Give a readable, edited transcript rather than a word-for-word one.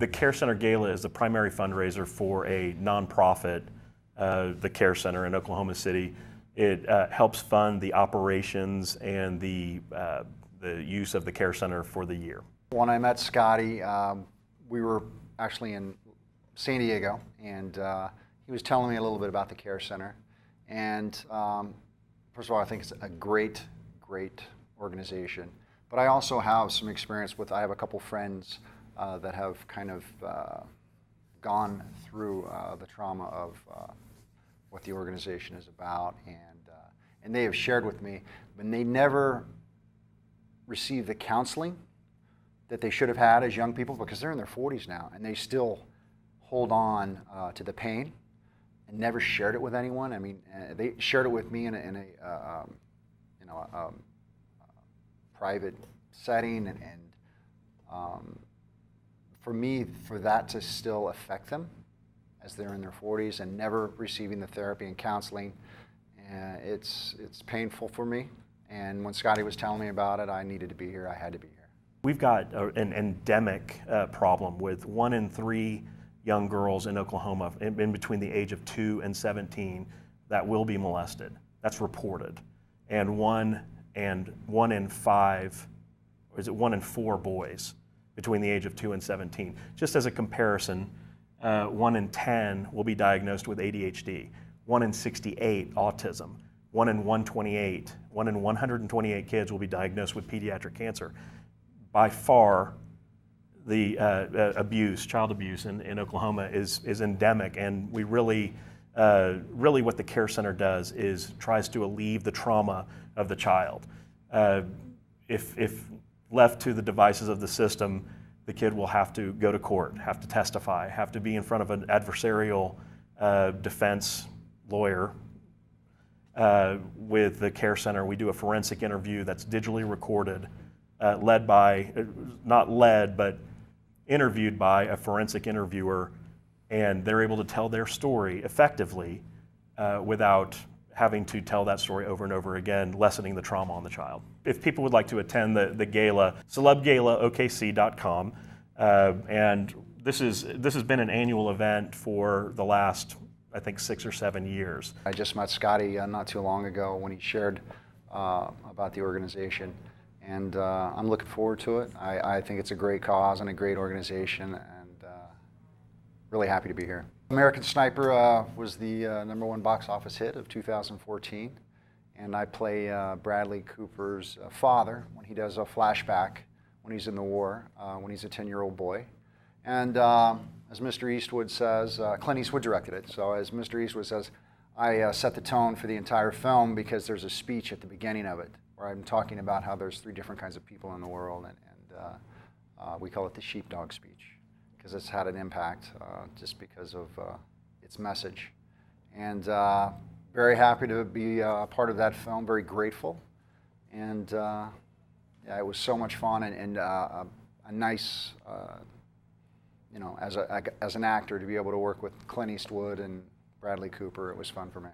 The Care Center Gala is the primary fundraiser for a nonprofit, the Care Center in Oklahoma City. It helps fund the operations and the use of the Care Center for the year. When I met Scotty, we were actually in San Diego, and he was telling me a little bit about the Care Center. And first of all, I think it's a great organization. But I also have some experience with, I have a couple friends that have kind of gone through the trauma of what the organization is about, and they have shared with me, but they never received the counseling that they should have had as young people, because they're in their 40s now, and they still hold on to the pain and never shared it with anyone. I mean, they shared it with me in a private setting, and for me, for that to still affect them as they're in their 40s and never receiving the therapy and counseling, it's painful for me. And when Scotty was telling me about it, I needed to be here. I had to be here. We've got an endemic problem with 1 in 3 young girls in Oklahoma in between the age of 2 and 17 that will be molested. That's reported. And one in 5, or is it 1 in 4 boys between the age of 2 and 17. Just as a comparison, 1 in 10 will be diagnosed with ADHD, 1 in 68 autism, 1 in 128 kids will be diagnosed with pediatric cancer. By far, the child abuse in Oklahoma is endemic, and we really what the Care Center does is tries to alleviate the trauma of the child. If left to the devices of the system, the kid will have to go to court, have to testify, have to be in front of an adversarial defense lawyer. With the Care Center, we do a forensic interview that's digitally recorded, but interviewed by a forensic interviewer, and they're able to tell their story effectively without having to tell that story over and over again, lessening the trauma on the child. If people would like to attend the gala, celebgalaokc.com, and this has been an annual event for the last, I think, 6 or 7 years. I just met Scotty not too long ago when he shared about the organization, and I'm looking forward to it. I think it's a great cause and a great organization, and really happy to be here. American Sniper was the #1 box office hit of 2014, and I play Bradley Cooper's father when he does a flashback when he's in the war, when he's a 10-year-old boy. And as Mr. Eastwood says, Clint Eastwood directed it, so as Mr. Eastwood says, I set the tone for the entire film because there's a speech at the beginning of it where I'm talking about how there's 3 different kinds of people in the world, and we call it the sheepdog speech, because it's had an impact just because of its message. And very happy to be a part of that film, very grateful. And yeah, it was so much fun, and a nice, you know, as an actor, to be able to work with Clint Eastwood and Bradley Cooper, it was fun for me.